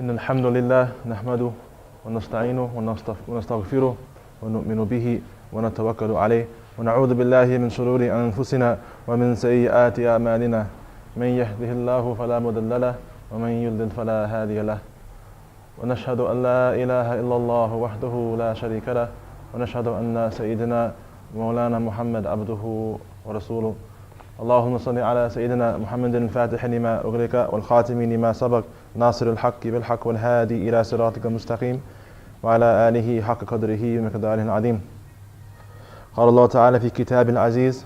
إن الحمد لله نحمده ونستعينه ونستغفره ونؤمن به ونتوكل عليه ونعوذ بالله من شرور أنفسنا ومن سيئات أعمالنا من يهده الله فلا مضل له ومن يضلل فلا هادي له ونشهد أن لا إله إلا الله وحده لا شريك له ونشهد أن سيدنا مولانا محمد عبده ورسوله اللهم صل على سيدنا محمد الفاتح لما أغلق والخاتم لما سبق ناصر الحق بالحق والهادي إلى صراطك المستقيم وعلى آله حق قدره ومقداره العظيم. قال الله تعالى في كتاب العزيز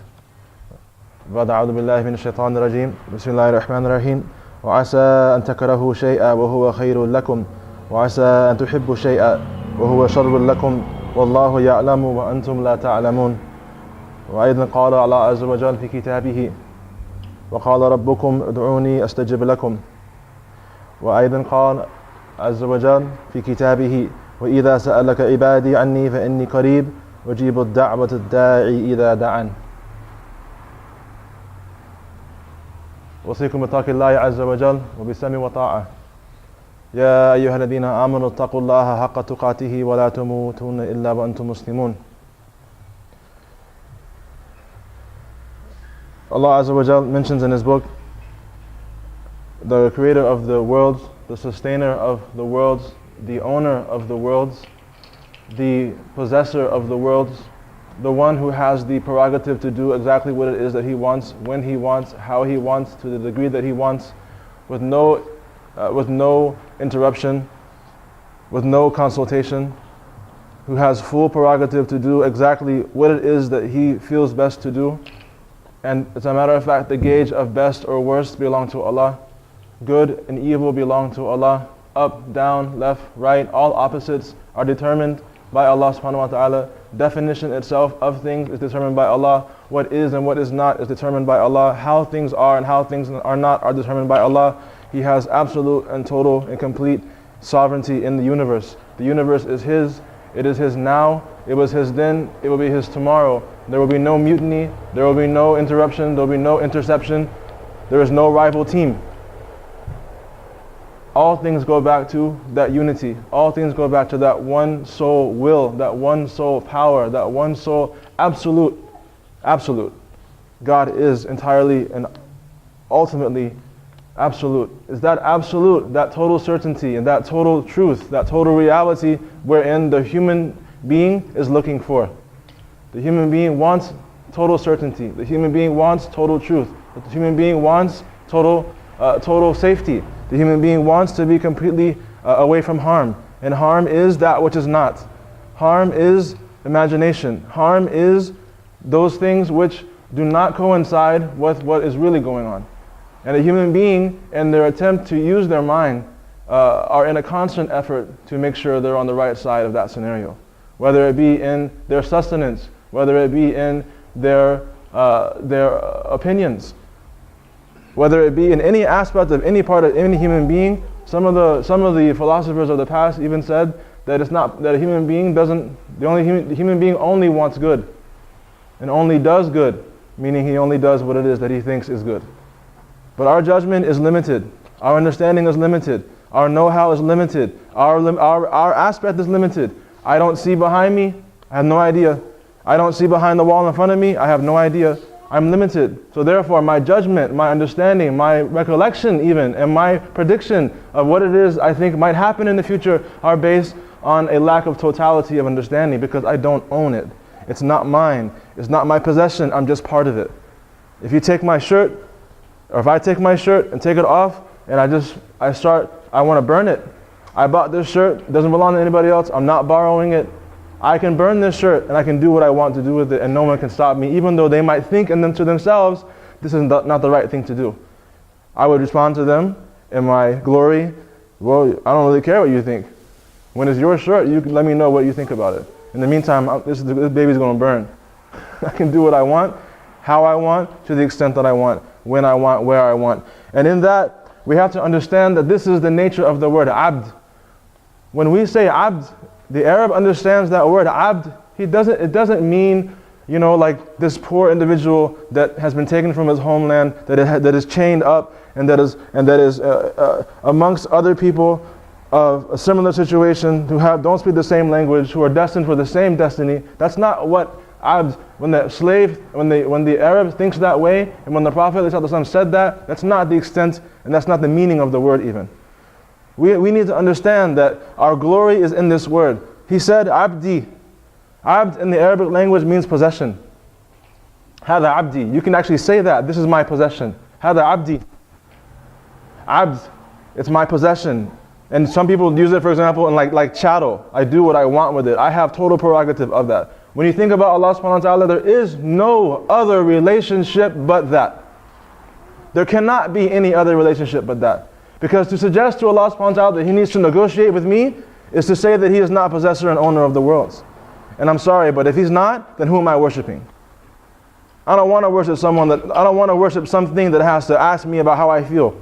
بعد أعوذ بالله من الشيطان الرجيم بسم الله الرحمن الرحيم وعسى أن تكرهوا شيئا وهو خير لكم وعسى أن تحبوا شيئا وهو شر لكم والله يعلم وأنتم لا تعلمون. وأيضا قال الله عز وجل في كتابه وقال ربكم ادعوني أستجب لكم. وأيضا قال عز وجل في كتابه وإذا سألك عبادي عني فإني قريب أجيب الدعوة الداعي إذا دعان. أوصيكم بتقوى الله عز وجل وبالسمع والطاعة. يا أيها الذين آمنوا اتقوا الله حق تقاته ولا تموتون إلا وأنتم مسلمون. Allah Azza wa Jal mentions in His book, the creator of the worlds, the sustainer of the worlds, the owner of the worlds, the possessor of the worlds, the one who has the prerogative to do exactly what it is that He wants, when He wants, how He wants, to the degree that He wants, with no interruption, with no consultation, who has full prerogative to do exactly what it is that He feels best to do. And as a matter of fact, the gauge of best or worst belong to Allah. Good and evil belong to Allah. Up, down, left, right, all opposites are determined by Allah subhanahu wa ta'ala. Definition itself of things is determined by Allah. What is and what is not is determined by Allah. How things are and how things are not are determined by Allah. He has absolute and total and complete sovereignty in the universe. The universe is His. It is His now. It was His then. It will be His tomorrow. There will be no mutiny. There will be no interruption. There will be no interception. There is no rival team. All things go back to that unity. All things go back to that one sole will, that one sole power, that one sole absolute. God is entirely and ultimately absolute. Is that absolute, that total certainty and that total truth, that total reality wherein the human being is looking for. The human being wants total certainty. The human being wants total truth. The human being wants total safety. The human being wants to be completely away from harm. And harm is that which is not. Harm is imagination. Harm is those things which do not coincide with what is really going on. And a human being, in their attempt to use their mind, are in a constant effort to make sure they're on the right side of that scenario. Whether it be in their sustenance, whether it be in their opinions, whether it be in any aspect of any part of any human being. Some of the philosophers of the past even said that it's not that a human being doesn't. The human being only wants good, and only does good, meaning he only does what it is that he thinks is good. But our judgment is limited. Our understanding is limited. Our know-how is limited. Our aspect is limited. I don't see behind me. I have no idea. I don't see behind the wall in front of me. I have no idea. I'm limited. So therefore, my judgment, my understanding, my recollection even, and my prediction of what it is I think might happen in the future are based on a lack of totality of understanding because I don't own it. It's not mine. It's not my possession. I'm just part of it. If you take my shirt, or if I take my shirt and take it off, and I want to burn it. I bought this shirt, it doesn't belong to anybody else, I'm not borrowing it. I can burn this shirt and I can do what I want to do with it and no one can stop me, even though they might think to themselves, this is not the right thing to do. I would respond to them in my glory, well, I don't really care what you think. When it's your shirt, you can let me know what you think about it. In the meantime, this baby's going to burn. I can do what I want, how I want, to the extent that I want, when I want, where I want. And in that, we have to understand that this is the nature of the word abd. When we say abd, the Arab understands that word abd. It doesn't mean you know, like this poor individual that has been taken from his homeland, that is chained up, and that is amongst other people of a similar situation, who don't speak the same language, who are destined for the same destiny. That's not what abd, when the Arab thinks that way, and when the Prophet ﷺ said that, that's not the extent, and that's not the meaning of the word even. We need to understand that our glory is in this word. He said, abdi. Abd in the Arabic language means possession. Hada abdi. You can actually say that. This is my possession. Hada abdi. Abd. It's my possession. And some people use it, for example, in like chattel. I do what I want with it. I have total prerogative of that. When you think about Allah subhanahu wa ta'ala, there is no other relationship but that. There cannot be any other relationship but that. Because to suggest to Allah subhanahu wa ta'ala that He needs to negotiate with me is to say that He is not possessor and owner of the worlds. And I'm sorry, but if He's not, then who am I worshiping? I don't want to worship something that has to ask me about how I feel.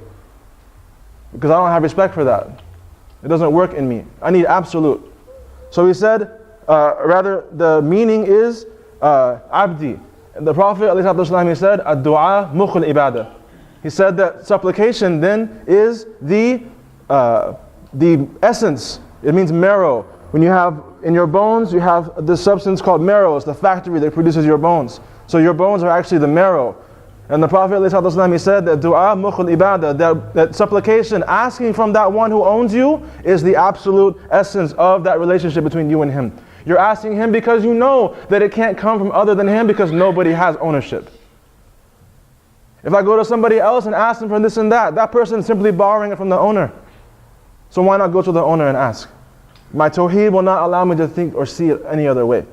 Because I don't have respect for that. It doesn't work in me. I need absolute. So he said, rather the meaning is abdi. The Prophet ﷺ, he said, ad-du'a mukhul ibadah. He said that supplication then is the essence. It means marrow. When you have in your bones, you have this substance called marrow. It's the factory that produces your bones. So your bones are actually the marrow. And the Prophet ﷺ, he said that du'a mukhul ibadah, that supplication, asking from that one who owns you, is the absolute essence of that relationship between you and Him. You're asking Him because you know that it can't come from other than Him, because nobody has ownership. If I go to somebody else and ask them for this and that person is simply borrowing it from the owner. So why not go to the owner and ask? My tawheed will not allow me to think or see it any other way.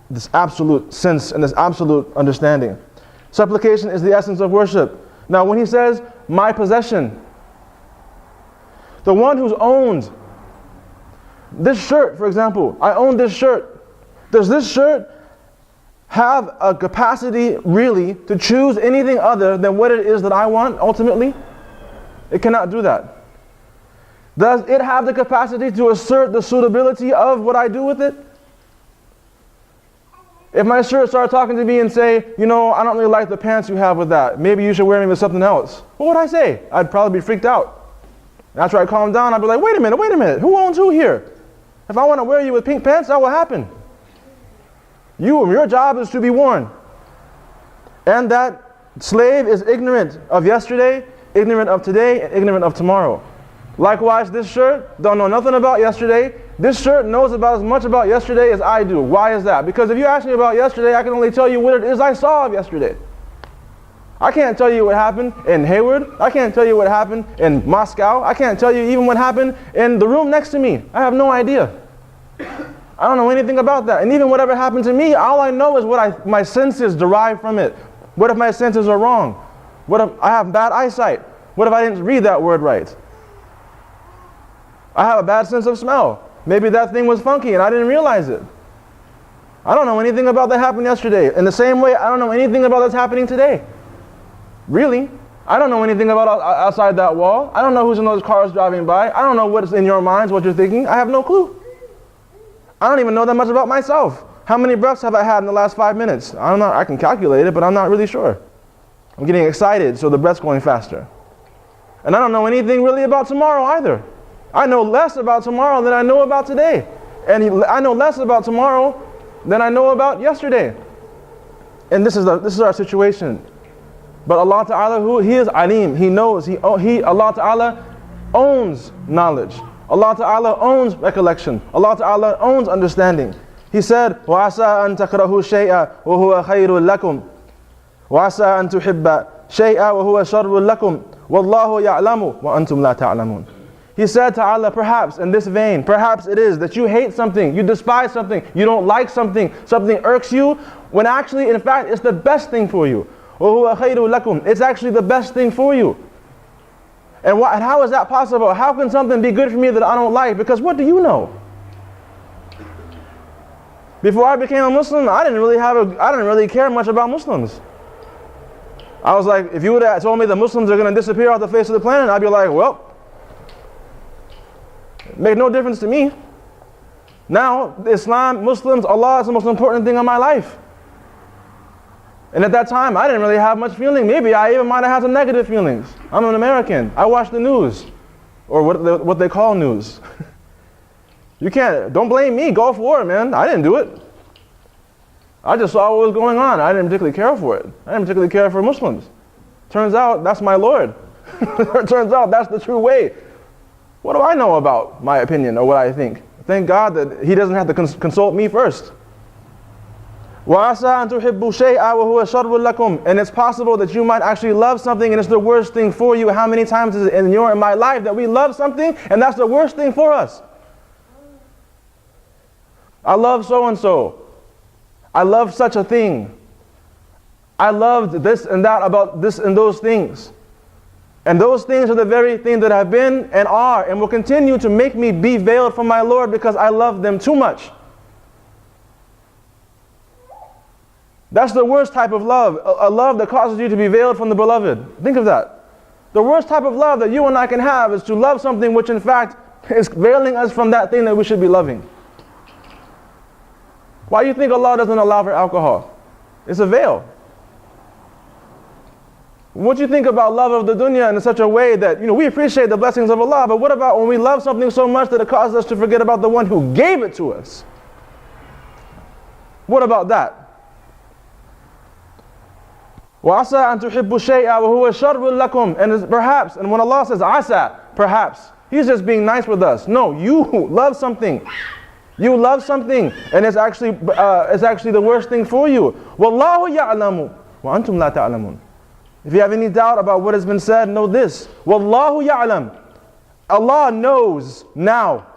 This absolute sense and this absolute understanding. Supplication is the essence of worship. Now when he says, my possession, the one who's owned this shirt, for example, I own this shirt. Does this shirt have a capacity really to choose anything other than what it is that I want ultimately? It cannot do that. Does it have the capacity to assert the suitability of what I do with it? If my shirt started talking to me and say, I don't really like the pants you have with that. Maybe you should wear me with something else. What would I say? I'd probably be freaked out. After I calm down, I'd be like, wait a minute. Who owns who here? If I want to wear you with pink pants, that will happen. Your job is to be worn. And that slave is ignorant of yesterday, ignorant of today, and ignorant of tomorrow. Likewise, this shirt don't know nothing about yesterday. This shirt knows about as much about yesterday as I do. Why is that? Because if you ask me about yesterday, I can only tell you what it is I saw of yesterday. I can't tell you what happened in Hayward. I can't tell you what happened in Moscow. I can't tell you even what happened in the room next to me. I have no idea. I don't know anything about that. And even whatever happened to me, all I know is what my senses derive from it. What if my senses are wrong? What if I have bad eyesight? What if I didn't read that word right? I have a bad sense of smell. Maybe that thing was funky and I didn't realize it. I don't know anything about that happened yesterday. In the same way, I don't know anything about that's happening today. Really? I don't know anything about outside that wall. I don't know who's in those cars driving by. I don't know what's in your minds, what you're thinking. I have no clue. I don't even know that much about myself. How many breaths have I had in the last 5 minutes? I can calculate it, but I'm not really sure. I'm getting excited, so the breath's going faster. And I don't know anything really about tomorrow either. I know less about tomorrow than I know about today. And I know less about tomorrow than I know about yesterday. And this is our situation. But Allah Ta'ala, He is Alim. He knows. Allah Ta'ala owns knowledge. Allah Ta'ala owns recollection. Allah Ta'ala owns understanding. He said, وَعَسَىٰ أَن تَكْرَهُوا شَيْئًا وَهُوَ خَيْرٌ لَكُمْ وَعَسَىٰ أَن تُحِبَّ شَيْئًا وَهُوَ شَرٌّ لَكُمْ وَاللَّهُ يَعْلَمُ وَأَنْتُمْ لَا تَعْلَمُونَ. He said to Allah, perhaps in this vein, perhaps it is that you hate something, you despise something, you don't like something, something irks you, when actually, in fact, it's the best thing for you. وَهُوَ خَيْرٌ لَكُمْ. It's actually the best thing for you. And how is that possible? How can something be good for me that I don't like? Because what do you know? Before I became a Muslim, I didn't really care much about Muslims. I was like, if you would have told me the Muslims are going to disappear off the face of the planet, I'd be like, well, it made no difference to me. Now, Islam, Muslims, Allah is the most important thing in my life. And at that time, I didn't really have much feeling. Maybe I even might have had some negative feelings. I'm an American. I watch the news. or what they call news. You can't, don't blame me, Gulf War, man. I didn't do it. I just saw what was going on. I didn't particularly care for it. I didn't particularly care for Muslims. Turns out that's my Lord. Turns out that's the true way. What do I know about my opinion or what I think? Thank God that He doesn't have to consult me first. وَعَسَىٰ أَن تُحِبُّوا شَيْئًا وَهُوَ شَرٌّ لَكُمْ. And it's possible that you might actually love something and it's the worst thing for you. How many times is it in my life that we love something and that's the worst thing for us? I love so-and-so. I love such a thing. I loved this and that about this and those things. And those things are the very things that have been and are and will continue to make me be veiled from my Lord because I love them too much. That's the worst type of love, a love that causes you to be veiled from the beloved. Think of that. The worst type of love that you and I can have is to love something which in fact is veiling us from that thing that we should be loving. Why do you think Allah doesn't allow for alcohol? It's a veil. What do you think about love of the dunya in such a way that, we appreciate the blessings of Allah, but what about when we love something so much that it causes us to forget about the one who gave it to us? What about that? وَعَسَىٰ أَن تُحِبُّوا شَيْئًا وَهُوَ شَرٌّ لَكُمْ. And perhaps, and when Allah says asa, perhaps, He's just being nice with us. No, you love something. You love something, and it's actually the worst thing for you. وَاللَّهُ يَعْلَمُ وَأَنْتُمْ لَا تَعْلَمُونَ. If you have any doubt about what has been said, know this. وَاللَّهُ يَعْلَمُ. Allah knows now.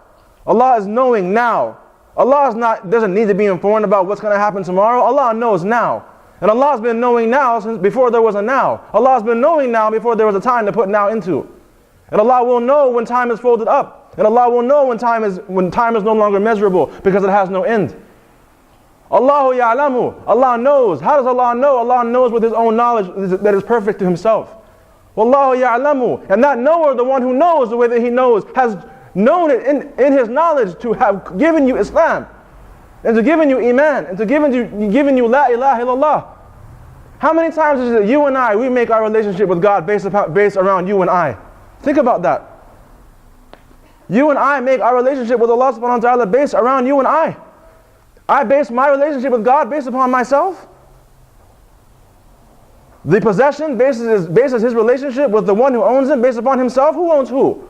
Allah is knowing now. Allah doesn't need to be informed about what's going to happen tomorrow. Allah knows now. And Allah has been knowing now since before there was a now. Allah has been knowing now before there was a time to put now into. And Allah will know when time is folded up. And Allah will know when time is no longer measurable because it has no end. Allahu ya'lamu. Allah knows. How does Allah know? Allah knows with His own knowledge that is perfect to Himself. Wallahu ya'lamu. And that knower, the one who knows the way that He knows, has known it in His knowledge to have given you Islam, and to given you Iman, and to given you La ilaha illallah. How many times is it you and I, we make our relationship with God based around you and I? Think about that. You and I make our relationship with Allah subhanahu wa ta'ala based around you and I. I base my relationship with God based upon myself. The possession bases his relationship with the one who owns him based upon himself. Who owns who?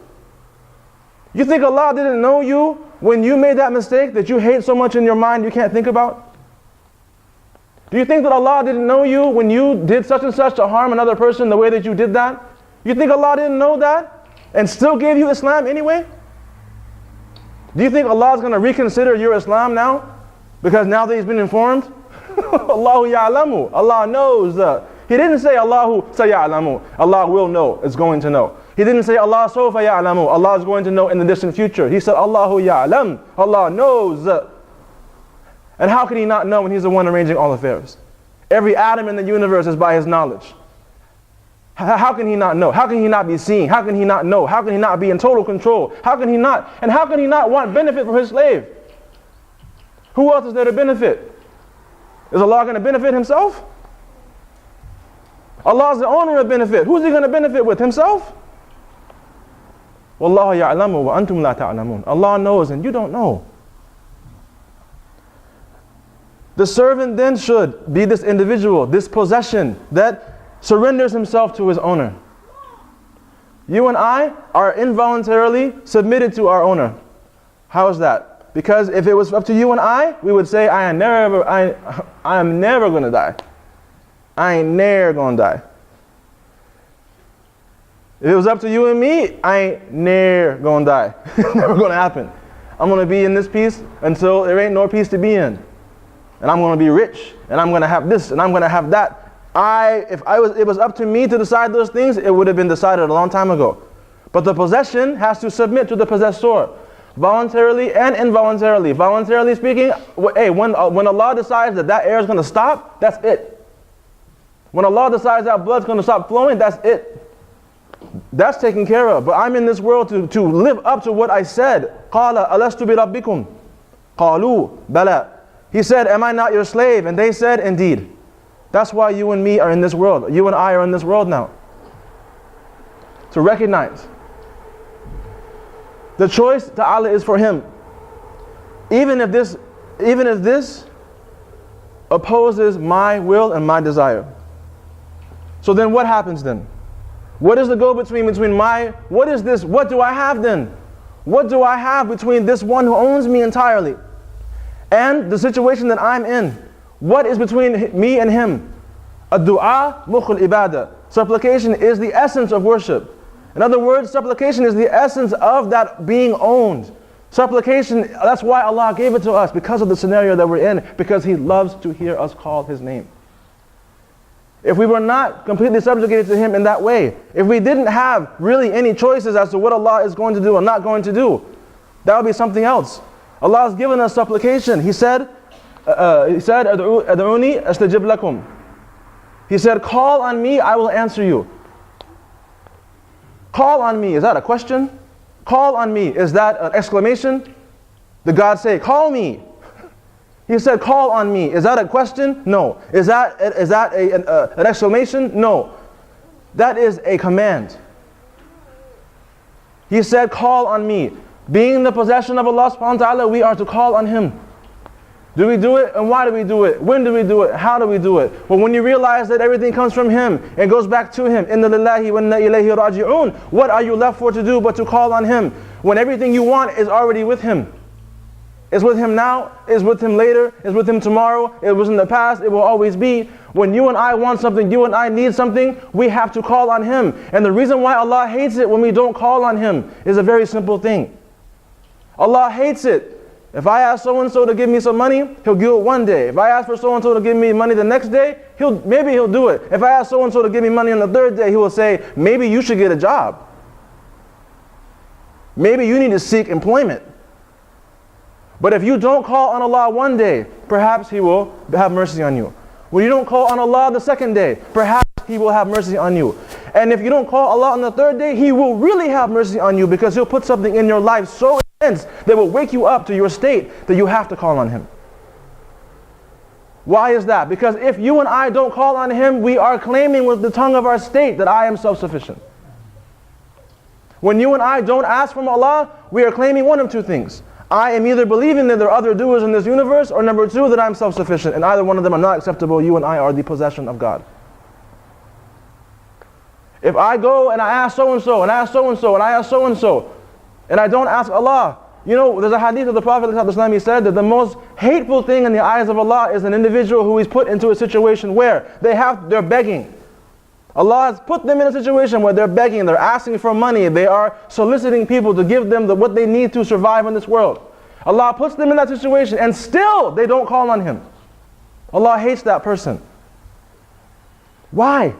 You think Allah didn't know you when you made that mistake that you hate so much in your mind you can't think about? Do you think that Allah didn't know you when you did such and such to harm another person the way that you did that? You think Allah didn't know that and still gave you Islam anyway? Do you think Allah is going to reconsider your Islam now? Because now that He's been informed? Allahu ya'lamu. Allah knows. He didn't say Allahu saya'lamu. Allah will know, is going to know. He didn't say Allah sawfa ya'lamu. Allah is going to know in the distant future. He said Allahu ya'lam. Allah knows. And how can He not know when He's the one arranging all affairs? Every atom in the universe is by His knowledge. How can He not know? How can He not be seeing? How can He not know? How can He not be in total control? How can He not? And how can He not want benefit for His slave? Who else is there to benefit? Is Allah going to benefit Himself? Allah is the owner of benefit. Who's He going to benefit with? Himself? Wallahu ya'lamu wa antum la ta'lamun. Allah knows and you don't know. The servant then should be this individual, this possession that surrenders himself to his owner. You and I are involuntarily submitted to our owner. How is that? Because if it was up to you and I, we would say, I am never going to die. I ain't never going to die. If it was up to you and me, I ain't never going to die. Never going to happen. I'm going to be in this peace until there ain't no peace to be in. And I'm going to be rich, and I'm going to have this, and I'm going to have that. If it was up to me to decide those things, it would have been decided a long time ago. But the possession has to submit to the possessor, voluntarily and involuntarily. Voluntarily speaking, when Allah decides that air is going to stop, that's it. When Allah decides that blood's going to stop flowing, that's it. That's taken care of. But I'm in this world to live up to what I said. قَالَ أَلَسْتُ بِرَبِّكُمْ قَالُوا بَلَى. He said, am I not your slave? And they said, indeed. That's why you and me are in this world. You and I are in this world now. To recognize The choice ta'ala is for him. Even if this opposes my will and my desire. So then what happens then? What is the go-between what is this? What do I have then? What do I have between this one who owns me entirely and the situation that I'm in? What is between me and him? Ad-du'a mukhul ibadah. Supplication is the essence of worship. In other words, supplication is the essence of that being owned. Supplication, that's why Allah gave it to us, because of the scenario that we're in, because He loves to hear us call His name. If we were not completely subjugated to Him in that way, if we didn't have really any choices as to what Allah is going to do and not going to do, that would be something else. Allah has given us supplication. He said, "Ad'uni astajib lakum." He said, "Call on me, I will answer you." Call on me, is that a question? Call on me, is that an exclamation? Did God say, "Call me"? He said, "Call on me." Is that a question? No. Is that an exclamation? No. That is a command. He said, "Call on me." Being the possession of Allah subhanahu wa ta'ala, we are to call on Him. Do we do it? And why do we do it? When do we do it? How do we do it? Well, when you realize that everything comes from Him and goes back to Him, inna lillahi wa inna ilayhi raji'un, what are you left for to do but to call on Him? When everything you want is already with Him. It's with Him now, it's with Him later, it's with Him tomorrow, it was in the past, it will always be. When you and I want something, you and I need something, we have to call on Him. And the reason why Allah hates it when we don't call on Him is a very simple thing. Allah hates it. If I ask so-and-so to give me some money, He'll do it one day. If I ask for so-and-so to give me money the next day, maybe he'll do it. If I ask so-and-so to give me money on the third day, He will say, maybe you should get a job. Maybe you need to seek employment. But if you don't call on Allah one day, perhaps He will have mercy on you. When you don't call on Allah the second day, perhaps He will have mercy on you. And if you don't call Allah on the third day, He will really have mercy on you, because He'll put something in your life so intense that will wake you up to your state that you have to call on Him. Why is that? Because if you and I don't call on Him, we are claiming with the tongue of our state that I am self-sufficient. When you and I don't ask from Allah, we are claiming one of two things. I am either believing that there are other doers in this universe, or number two, that I'm self-sufficient, and either one of them are not acceptable. You and I are the possession of God. If I go and I ask so-and-so, and I ask so-and-so, and I ask so-and-so, and I don't ask Allah, you know, there's a hadith of the Prophet ﷺ, he said that the most hateful thing in the eyes of Allah is an individual who is put into a situation where they're begging. Allah has put them in a situation where they're begging, they're asking for money, they are soliciting people to give them what they need to survive in this world. Allah puts them in that situation and still they don't call on Him. Allah hates that person. Why?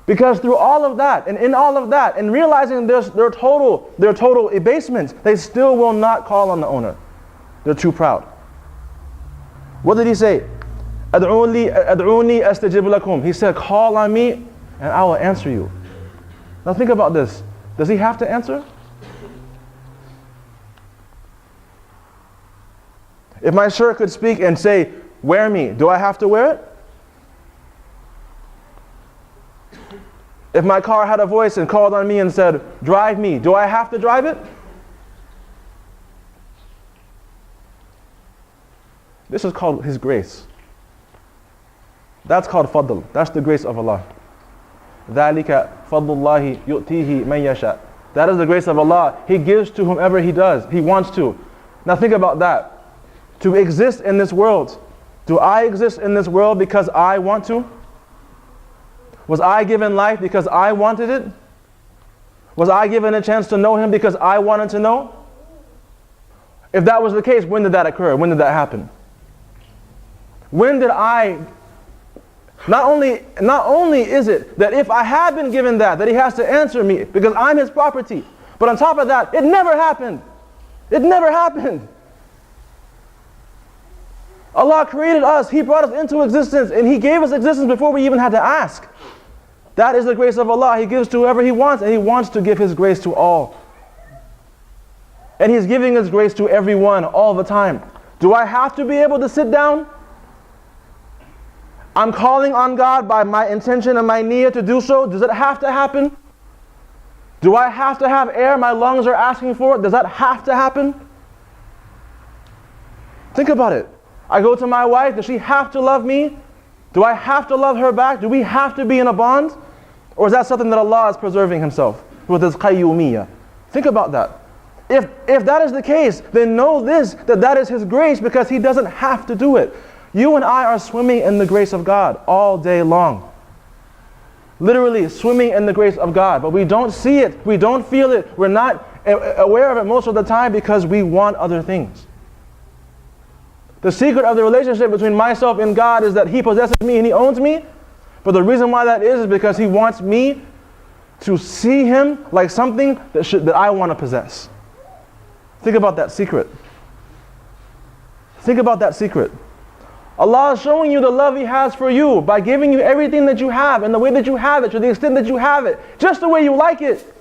Because through all of that, and in all of that, and realizing their total abasement, they still will not call on the owner. They're too proud. What did He say? Ad'uni astajib lakum. He said, call on me and I will answer you. Now think about this. Does He have to answer? If my shirt could speak and say, wear me, do I have to wear it? If my car had a voice and called on me and said, drive me, do I have to drive it? This is called His grace. That's called fadl. That's the grace of Allah. ذَلِكَ فَضْلُ اللَّهِ يُؤْتِيهِ مَنْ يَشَاءُ. That is the grace of Allah. He gives to whomever He does. He wants to. Now think about that. To exist in this world. Do I exist in this world because I want to? Was I given life because I wanted it? Was I given a chance to know Him because I wanted to know? If that was the case, when did that occur? When did that happen? When did I... Not only is it that if I have been given that He has to answer me because I'm His property, but on top of that, it never happened. It never happened. Allah created us, He brought us into existence, and He gave us existence before we even had to ask. That is the grace of Allah. He gives to whoever He wants, and He wants to give His grace to all. And He's giving His grace to everyone all the time. Do I have to be able to sit down? I'm calling on God by my intention and my niyyah to do so. Does it have to happen? Do I have to have air? My lungs are asking for it. Does that have to happen? Think about it. I go to my wife. Does she have to love me? Do I have to love her back? Do we have to be in a bond? Or is that something that Allah is preserving Himself with His qayyumiyyah? Think about that. If that is the case, then know this, that is His grace, because He doesn't have to do it. You and I are swimming in the grace of God all day long. Literally swimming in the grace of God. But we don't see it. We don't feel it. We're not aware of it most of the time because we want other things. The secret of the relationship between myself and God is that He possesses me and He owns me. But the reason why that is because He wants me to see Him like something that I want to possess. Think about that secret. Think about that secret. Allah is showing you the love He has for you by giving you everything that you have and the way that you have it, to the extent that you have it, just the way you like it.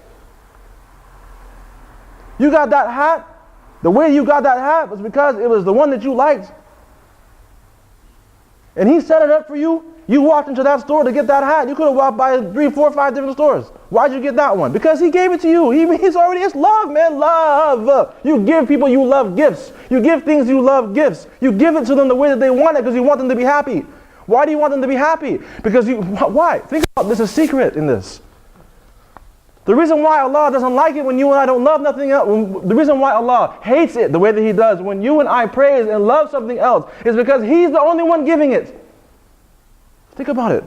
You got that hat. The way you got that hat was because it was the one that you liked. And He set it up for you. You walked into that store to get that hat. You could have walked by 3, 4, 5 different stores. Why'd you get that one? Because He gave it to you. It's love, man, love. You give people you love gifts. You give things you love gifts. You give it to them the way that they want it because you want them to be happy. Why do you want them to be happy? Why? Think about this, a secret in this. The reason why Allah doesn't like it when you and I don't love nothing else, the reason why Allah hates it the way that He does when you and I praise and love something else is because He's the only one giving it. Think about it.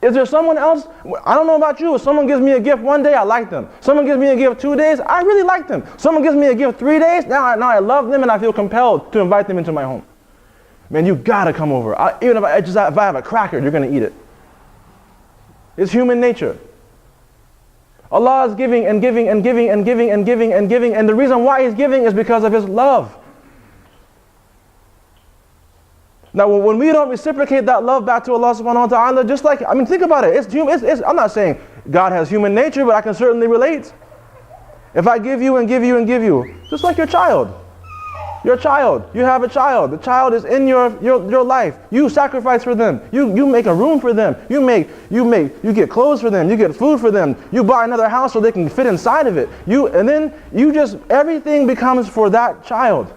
Is there someone else? I don't know about you. If someone gives me a gift one day, I like them. Someone gives me a gift 2 days, I really like them. Someone gives me a gift 3 days, now I love them and I feel compelled to invite them into my home. Man, you gotta come over. Even if I have a cracker, you're gonna eat it. It's human nature. Allah is giving and giving and giving and giving and giving and giving, and the reason why He's giving is because of His love. Now, when we don't reciprocate that love back to Allah subhanahu wa ta'ala, just like, think about it. I'm not saying God has human nature, but I can certainly relate. If I give you and give you and give you, just like your child. Your child, you have a child. The child is in your life. You sacrifice for them. You make a room for them. You get clothes for them. You get food for them. You buy another house so they can fit inside of it. Everything becomes for that child.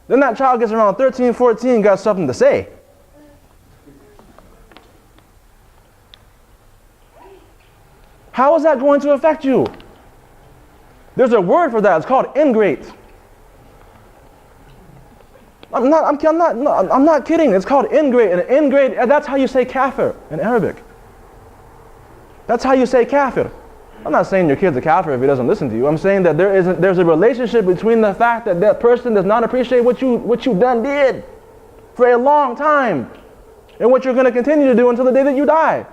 Then that child gets around 13, 14, got something to say. How is that going to affect you? There's a word for that. It's called ingrate. I'm not kidding. It's called ingrate. And ingrate, that's how you say kafir in Arabic. That's how you say kafir. I'm not saying your kid's a kafir if he doesn't listen to you. I'm saying that there's a relationship between the fact that that person does not appreciate what you done did for a long time and what you're going to continue to do until the day that you die.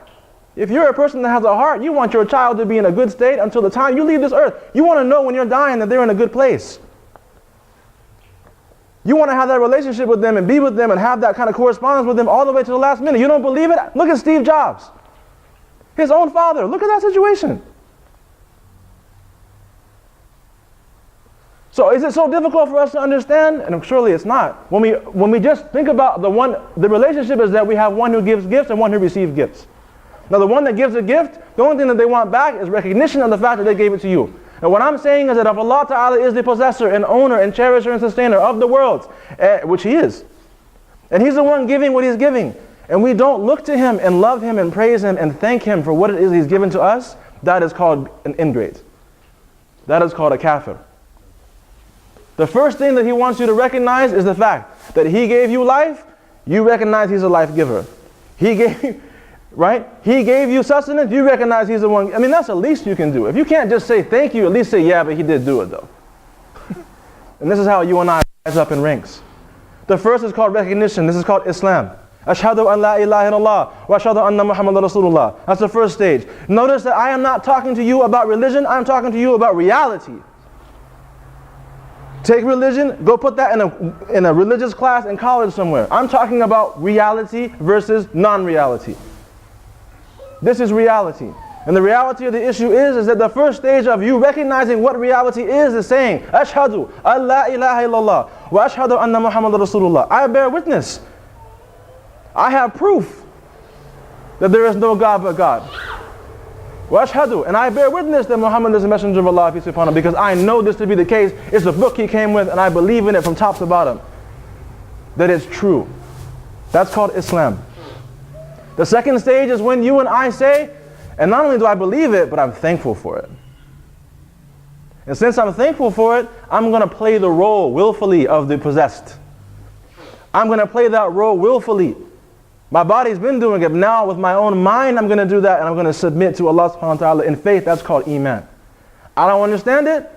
If you're a person that has a heart, you want your child to be in a good state until the time you leave this earth. You want to know when you're dying that they're in a good place. You want to have that relationship with them and be with them and have that kind of correspondence with them all the way to the last minute. You don't believe it? Look at Steve Jobs. His own father. Look at that situation. So is it so difficult for us to understand? And surely it's not. When we just think about the relationship is that we have one who gives gifts and one who receives gifts. Now the one that gives a gift, the only thing that they want back is recognition of the fact that they gave it to you. And what I'm saying is that if Allah Ta'ala is the possessor and owner and cherisher and sustainer of the worlds, which He is, and He's the one giving what He's giving, and we don't look to Him and love Him and praise Him and thank Him for what it is He's given to us, that is called an ingrate. That is called a kafir. The first thing that He wants you to recognize is the fact that He gave you life, you recognize He's a life giver. He gave you sustenance, you recognize He's the one. That's the least you can do. If you can't just say thank you, at least say, yeah, but He did do it though. And this is how you and I rise up in ranks. The first is called recognition. This is called Islam. Ashhadu an la ilaha illallah wa ashhadu anna Muhammadan Rasulullah. That's the first stage. Notice that I am not talking to you about religion, I'm talking to you about reality. Take religion, go put that in a religious class in college somewhere. I'm talking about reality versus non-reality. This is reality. And the reality of the issue is that the first stage of you recognizing what reality is saying, Ashhadu an la ilaha illallah wa ashhadu anna Muhammadan Rasulullah. I bear witness. I have proof that there is no God but God. وَأَشْهَدُ, and I bear witness that Muhammad is the messenger of Allah, peace be upon him, because I know this to be the case. It's the book he came with, and I believe in it from top to bottom, that it's true. That's called Islam. The second stage is when you and I say, and not only do I believe it, but I'm thankful for it. And since I'm thankful for it, I'm going to play the role willfully of the possessed. I'm going to play that role willfully. My body's been doing it, but now with my own mind I'm going to do that, and I'm going to submit to Allah subhanahu wa ta'ala in faith. That's called Iman. I don't understand it,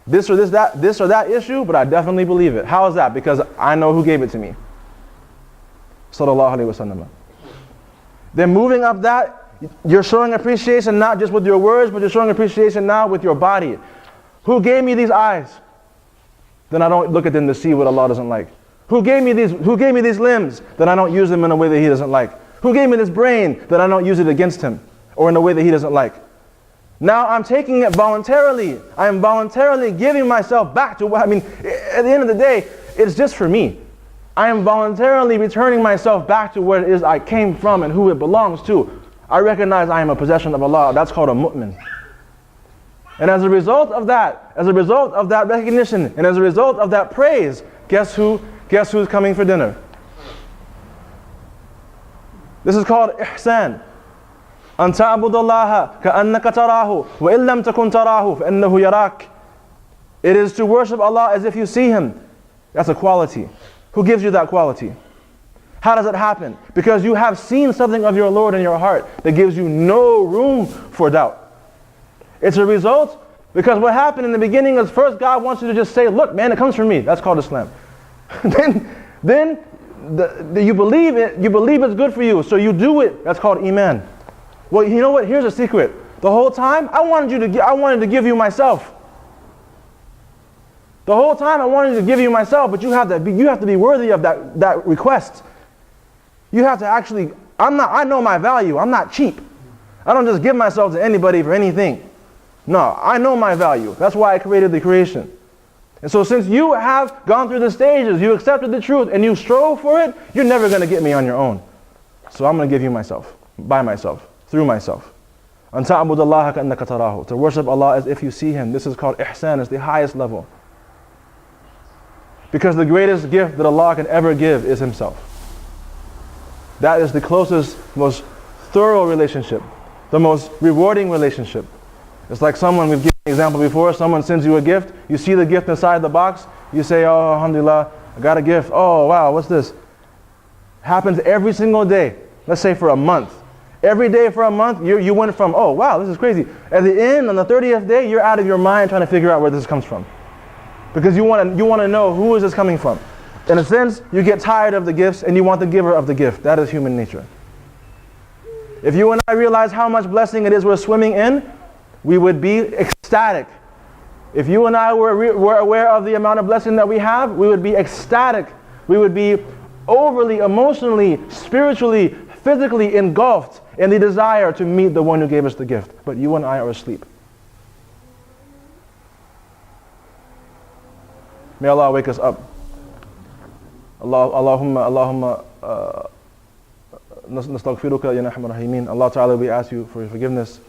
this or that issue, but I definitely believe it. How is that? Because I know who gave it to me. Sallallahu alayhi wa sallam. Then moving up that, you're showing appreciation not just with your words, but you're showing appreciation now with your body. Who gave me these eyes? Then I don't look at them to see what Allah doesn't like. Who gave me these limbs? Then I don't use them in a way that He doesn't like. Who gave me this brain? Then I don't use it against Him or in a way that He doesn't like. Now I'm taking it voluntarily. I am voluntarily giving myself back to at the end of the day, it's just for me. I am voluntarily returning myself back to where it is I came from and who it belongs to. I recognize I am a possession of Allah. That's called a mu'min. And as a result of that recognition, and as a result of that praise, guess who's coming for dinner? This is called ihsan. أن تعبد الله كأنك تراه وإن لم تكن تراه فإنه يراك. It is to worship Allah as if you see Him. That's a quality. Who gives you that quality? How does it happen? Because you have seen something of your Lord in your heart that gives you no room for doubt. It's a result, because what happened in the beginning is first God wants you to just say, look man, it comes from me. That's called Islam. then you believe it, you believe it's good for you, so you do it. That's called Iman. Well, you know what? Here's a secret. The whole time, I wanted to give you myself. The whole time I wanted to give you myself, but you have to be worthy of that request. You have to actually, I know my value. I'm not cheap. I don't just give myself to anybody for anything. No, I know my value. That's why I created the creation. And so since you have gone through the stages, you accepted the truth, and you strove for it, you're never going to get me on your own. So I'm going to give you myself, by myself, through myself. أَن تَعْبُدَ اللَّهَ كَأَنَّكَ تَرَاهُ. To worship Allah as if you see Him. This is called ihsan. It's the highest level. Because the greatest gift that Allah can ever give is Himself. That is the closest, most thorough relationship, the most rewarding relationship. It's like someone, we've given an example before, someone sends you a gift, you see the gift inside the box, you say, oh, alhamdulillah, I got a gift. Oh, wow, what's this? Happens every single day, let's say for a month. Every day for a month, you went from, oh, wow, this is crazy. At the end, on the 30th day, you're out of your mind trying to figure out where this comes from. Because you want to know, who is this coming from? In a sense, you get tired of the gifts and you want the giver of the gift. That is human nature. If you and I realize how much blessing it is we're swimming in, we would be ecstatic. If you and I were aware of the amount of blessing that we have, we would be ecstatic. We would be overly, emotionally, spiritually, physically engulfed in the desire to meet the one who gave us the gift. But you and I are asleep. May Allah wake us up. Allahumma nastaghfiruka ya arhamar rahimin. Allah Ta'ala, we ask you for your forgiveness.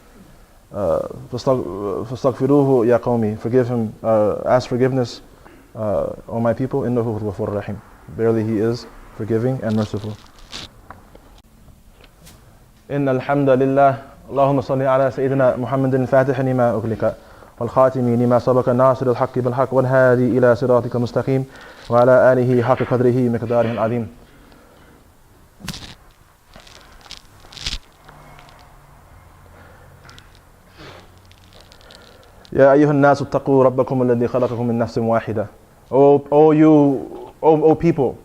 Fastaghfiruhu ya qawmi. Forgive him, ask forgiveness, O my people. Innahu huwal ghafurur rahim. Verily He is forgiving and merciful. Innal hamdalillah. Allahumma salli ala sayyidina Muhammadin al-Fatih lima ughliqa والخاتم لما سبق الناصر الحق بالحق والهادي إلى صراطك المستقيم وعلى آله حق قدره مقداره العظيم. يا أيها الناس اتقوا ربكم الذي خلقكم من نفس واحدة. O people,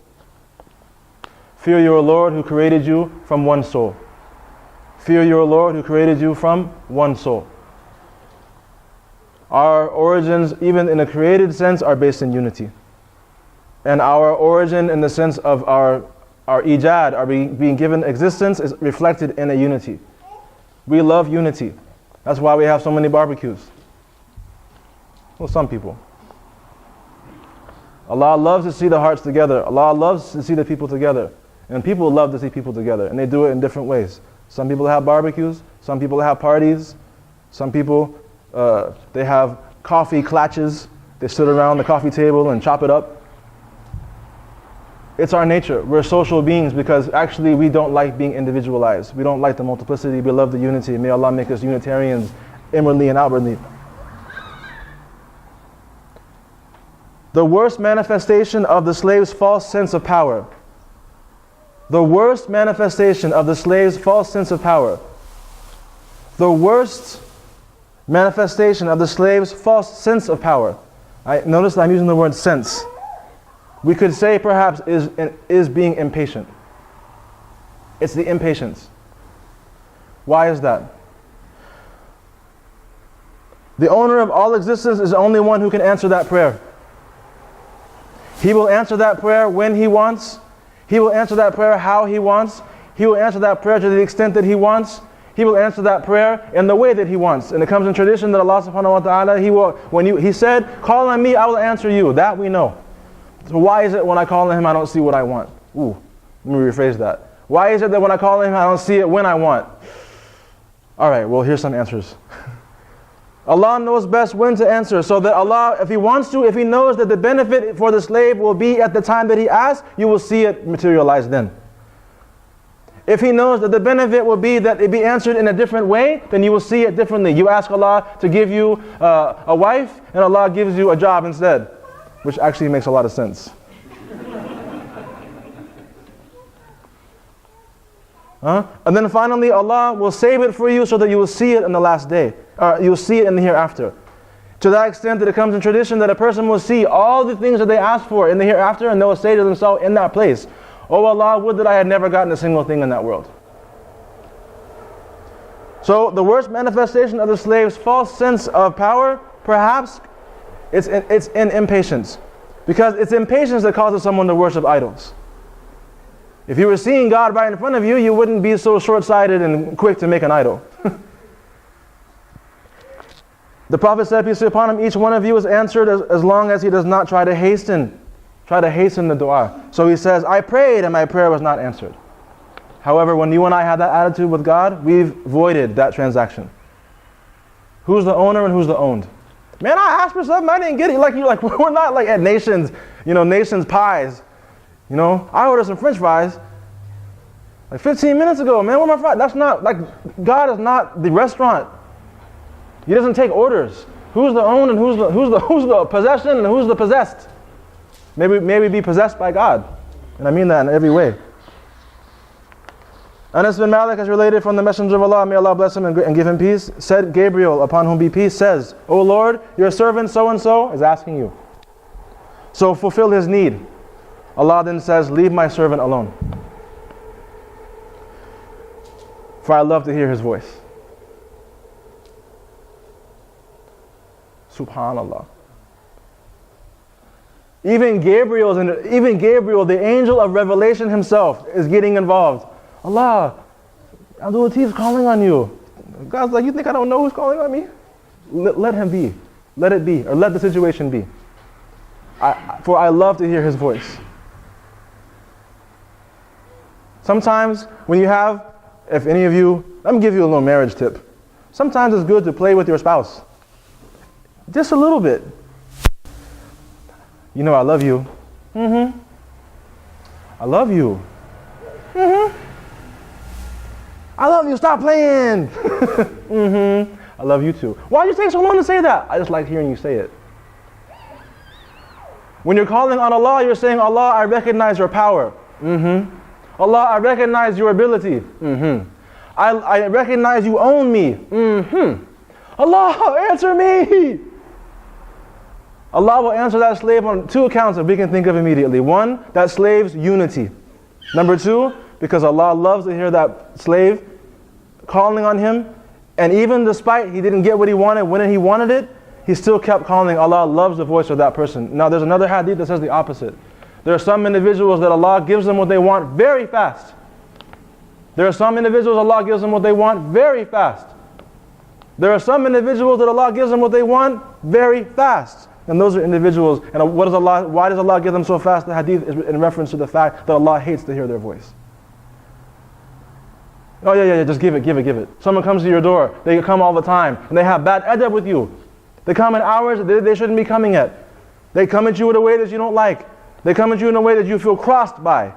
fear your Lord who created you from one soul. Fear your Lord who created you from one soul. Our origins, even in a created sense, are based in unity. And our origin in the sense of our ijad, our being given existence, is reflected in a unity. We love unity. That's why we have so many barbecues. Well, some people. Allah loves to see the hearts together. Allah loves to see the people together. And people love to see people together. And they do it in different ways. Some people have barbecues. Some people have parties. Some people, they have coffee clutches. They sit around the coffee table and chop it up. It's our nature. We're social beings because actually we don't like being individualized. We don't like the multiplicity. We love the unity. May Allah make us Unitarians inwardly and outwardly. The worst manifestation of the slave's false sense of power. The worst manifestation of the slave's false sense of power. The worst manifestation of the slave's false sense of power. Notice that I'm using the word sense. We could say perhaps is being impatient. It's the impatience. Why is that? The owner of all existence is the only one who can answer that prayer. He will answer that prayer when He wants. He will answer that prayer how He wants. He will answer that prayer to the extent that He wants. He will answer that prayer in the way that He wants. And it comes in tradition that Allah subhanahu wa ta'ala, He said, call on me, I will answer you. That we know. So why is it when I call on Him, I don't see what I want? Let me rephrase that. Why is it that when I call on Him, I don't see it when I want? All right, well, here's some answers. Allah knows best when to answer, so that Allah, if He wants to, if He knows that the benefit for the slave will be at the time that he asks, you will see it materialize then. If He knows that the benefit will be that it be answered in a different way, then you will see it differently. You ask Allah to give you a wife, and Allah gives you a job instead, which actually makes a lot of sense. And then finally, Allah will save it for you so that you will see it in the last day. You will see it in the hereafter. To that extent that it comes in tradition that a person will see all the things that they ask for in the hereafter, and they will say to themselves in that place, oh Allah, would that I had never gotten a single thing in that world. So the worst manifestation of the slave's false sense of power, perhaps, it's in impatience. Because it's impatience that causes someone to worship idols. If you were seeing God right in front of you, you wouldn't be so short-sighted and quick to make an idol. The Prophet said, peace be upon him, each one of you is answered as long as he does not try to hasten the dua. So he says, I prayed and my prayer was not answered. However, when you and I have that attitude with God, we've voided that transaction. Who's the owner and who's the owned? Man, I asked for something, I didn't get it. We're not like at Nations Pies. I ordered some French fries like 15 minutes ago. Man, where are my fries? That's not, God is not the restaurant. He doesn't take orders. Who's the owned and who's the possession and who's the possessed? Maybe be possessed by God. And I mean that in every way. Anas bin Malik has related from the Messenger of Allah, may Allah bless him and give him peace, said Gabriel, upon whom be peace, says, O Lord, your servant so-and-so is asking you. So fulfill his need. Allah then says, leave my servant alone. For I love to hear his voice. Subhanallah. Even Gabriel, the angel of revelation himself, is getting involved. Allah, Abdul Latif's calling on you. God's like, you think I don't know who's calling on me? Let him be. Let it be. Or let the situation be. For I love to hear his voice. Sometimes when you have, if any of you, let me give you a little marriage tip. Sometimes it's good to play with your spouse. Just a little bit. I love you. I love you. I love you, stop playing. I love you too. Why did you take so long to say that? I just like hearing you say it. When you're calling on Allah, you're saying, Allah, I recognize your power. Allah, I recognize your ability. I recognize you own me. Allah, answer me. Allah will answer that slave on two accounts that we can think of immediately. One, that slave's unity. Number two, because Allah loves to hear that slave calling on Him, and even despite he didn't get what he wanted when he wanted it, he still kept calling. Allah loves the voice of that person. Now there's another hadith that says the opposite. There are some individuals that Allah gives them what they want very fast. There are some individuals Allah gives them what they want very fast. There are some individuals that Allah gives them what they want very fast. And those are individuals, and why does Allah give them so fast? The hadith is in reference to the fact that Allah hates to hear their voice. Oh yeah, just give it. Someone comes to your door, they come all the time, and they have bad adab with you. They come in hours they shouldn't be coming at. They come at you in a way that you don't like. They come at you in a way that you feel crossed by.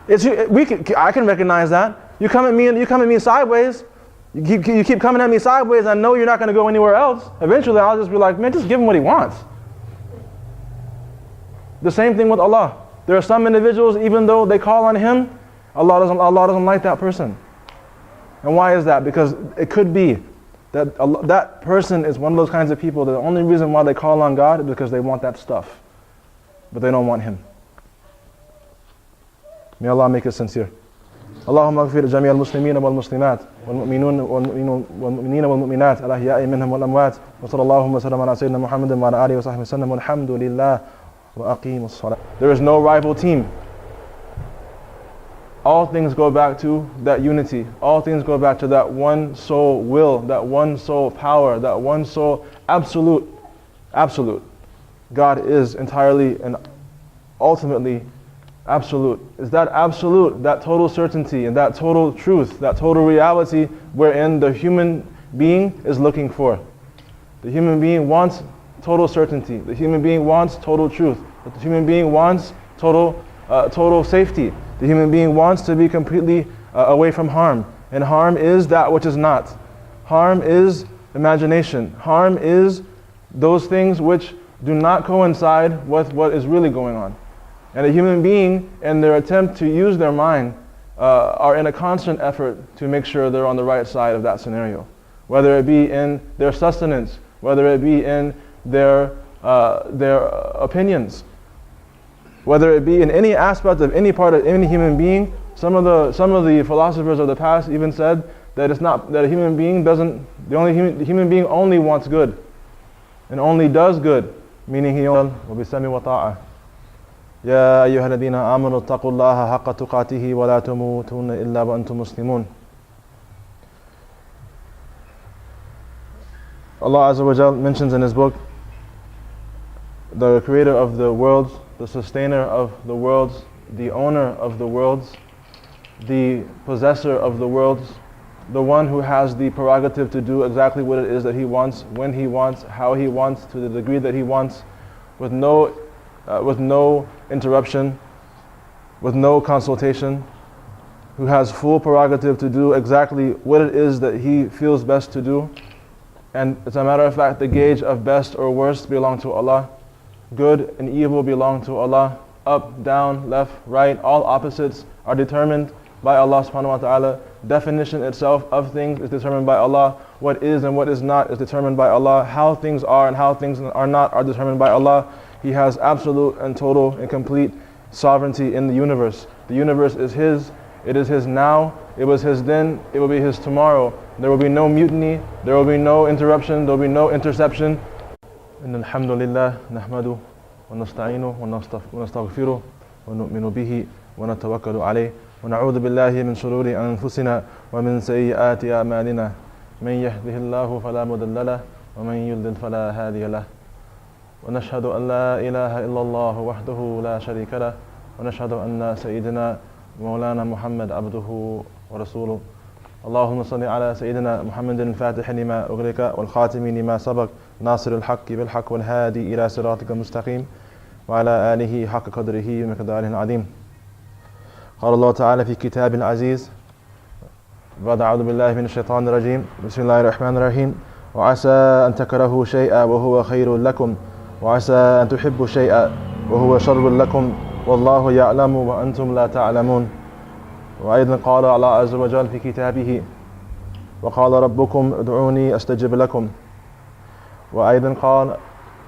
I can recognize that. You come at me sideways. You keep coming at me sideways. I know you're not going to go anywhere else. Eventually, I'll just be like, man, just give him what he wants. The same thing with Allah. There are some individuals, even though they call on Him, Allah doesn't like that person. And why is that? Because it could be that that person is one of those kinds of people that the only reason why they call on God is because they want that stuff, but they don't want Him. May Allah make us sincere. اللهم اغفر جميع المسلمين والمسلمات والمؤمنين والمؤمنات الأحياء منهم والأموات وصلى الله وسلم على سيدنا محمد وعلى آله وصحبه وسلم والحمد لله وأقيموا الصلاة. There is no rival team. All things go back to that unity. All things go back to that one sole will, that one sole power, that one sole absolute. God is entirely and ultimately absolute. Is that absolute, that total certainty and that total truth, that total reality wherein the human being is looking for. The human being wants total certainty. The human being wants total truth. The human being wants total safety. The human being wants to be completely away from harm. And harm is that which is not. Harm is imagination. Harm is those things which do not coincide with what is really going on. And a human being, in their attempt to use their mind, are in a constant effort to make sure they're on the right side of that scenario. Whether it be in their sustenance, whether it be in their opinions, whether it be in any aspect of any part of any human being. Some of the philosophers of the past even said that it's not that a human being doesn't. The human being only wants good, and only does good, meaning he only وبسمع وطاعة. يا أيها الذين آمنوا اتقوا الله حق تقاته ولا تموتن إلا وأنتم مسلمون. Allah Azza wa Jal mentions in His book, the creator of the worlds, the sustainer of the worlds, the owner of the worlds, the possessor of the worlds, the one who has the prerogative to do exactly what it is that He wants, when He wants, how He wants, to the degree that He wants, with no interruption, with no consultation, who has full prerogative to do exactly what it is that He feels best to do. And as a matter of fact, the gauge of best or worst belong to Allah. Good and evil belong to Allah. Up, down, left, right, all opposites are determined by Allah subhanahu wa ta'ala. Definition itself of things is determined by Allah. What is and what is not is determined by Allah. How things are and how things are not are determined by Allah. He has absolute and total and complete sovereignty in the universe. The universe is His. It is His now. It was His then. It will be His tomorrow. There will be no mutiny. There will be no interruption. There will be no interception. إن الحمد لله نحمده ونستعينه ونستغفره ونؤمن به ونتوكل عليه ونعوذ بالله من شرور أنفسنا ومن سيئات أعمالنا من يهده الله فلا مضل له ومن يضلل فلا هادي له ونشهد أن لا إله إلا الله وحده لا شريك له ونشهد أن سيدنا مولانا محمد عبده ورسوله اللهم صل على سيدنا محمد الفاتح لما أغلق والخاتم لما سبق ناصر الحق بالحق والهادي إلى صراطك المستقيم وعلى آله حق قدره ومقداره العظيم. قال الله تعالى في كتاب العزيز بعد أعوذ بالله من الشيطان الرجيم بسم الله الرحمن الرحيم وعسى أن تكرهوا شيئا وهو خير لكم وعسى أن تحبوا شيئا وهو شر لكم والله يعلم وأنتم لا تعلمون. وأيضا قال الله عز وجل في كتابه وقال ربكم ادعوني أستجب لكم. وأيضا قال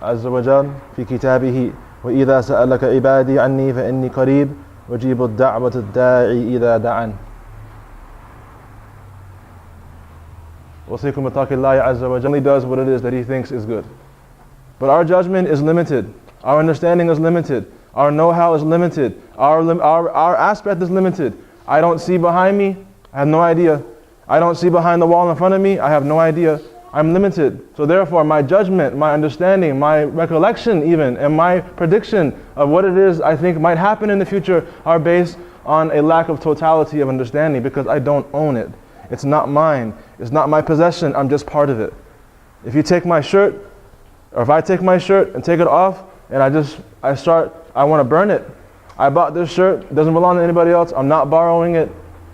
عز وجل في كتابه وإذا سألك عبادي عني فإني قريب أجيب الدعوة الداعي إذا دعان. وصيكم بتقوى الله عز وجل. He does what it is that He thinks is good. But our judgment is limited. Our understanding is limited. Our know-how is limited. Our aspect is limited. I don't see behind me, I have no idea. I don't see behind the wall in front of me, I have no idea. I'm limited. So therefore my judgment, my understanding, my recollection even, and my prediction of what it is I think might happen in the future are based on a lack of totality of understanding because I don't own it. It's not mine. It's not my possession. I'm just part of it. If you take my shirt, or if I take my shirt and take it off, and I want to burn it. I bought this shirt, it doesn't belong to anybody else, I'm not borrowing it.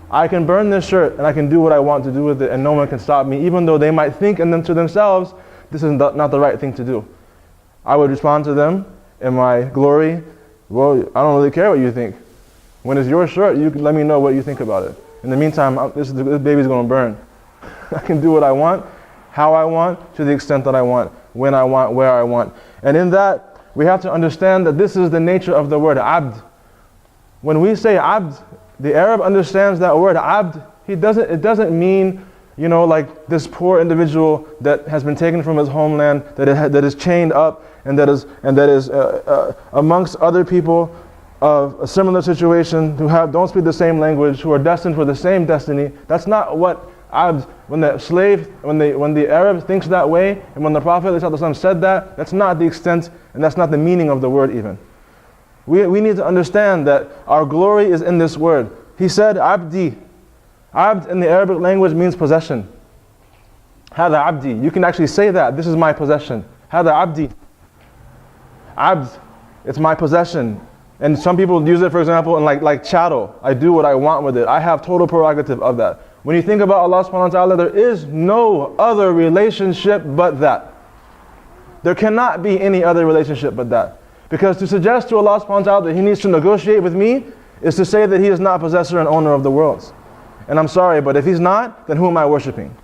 I can burn this shirt and I can do what I want to do with it and no one can stop me, even though they might think to themselves, this is not the right thing to do. I would respond to them in my glory, well, I don't really care what you think. When it's your shirt, you can let me know what you think about it. In the meantime, this baby's going to burn. I can do what I want, how I want, to the extent that I want, when I want, where I want. And in that, we have to understand that this is the nature of the word abd. When we say abd, the Arab understands that word abd. It doesn't mean, like this poor individual that has been taken from his homeland, that is chained up, and that is amongst other people of a similar situation who don't speak the same language, who are destined for the same destiny. That's not what abd. When the Arab thinks that way, and when the Prophet ﷺ said that, that's not the extent and that's not the meaning of the word even. We need to understand that our glory is in this word. He said abdi. Abd in the Arabic language means possession. Hada abdi. You can actually say that. This is my possession. Hada abdi. Abd. It's my possession. And some people use it, for example, in like chattel. I do what I want with it. I have total prerogative of that. When you think about Allah subhanahu wa ta'ala, there is no other relationship but that. There cannot be any other relationship but that. Because to suggest to Allah subhanahu wa ta'ala that He needs to negotiate with me is to say that He is not possessor and owner of the worlds. And I'm sorry, but if He's not, then who am I worshiping?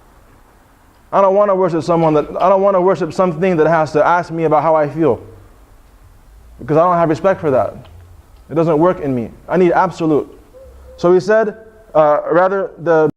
I don't want to worship something that has to ask me about how I feel. Because I don't have respect for that. It doesn't work in me. I need absolute. So he said, the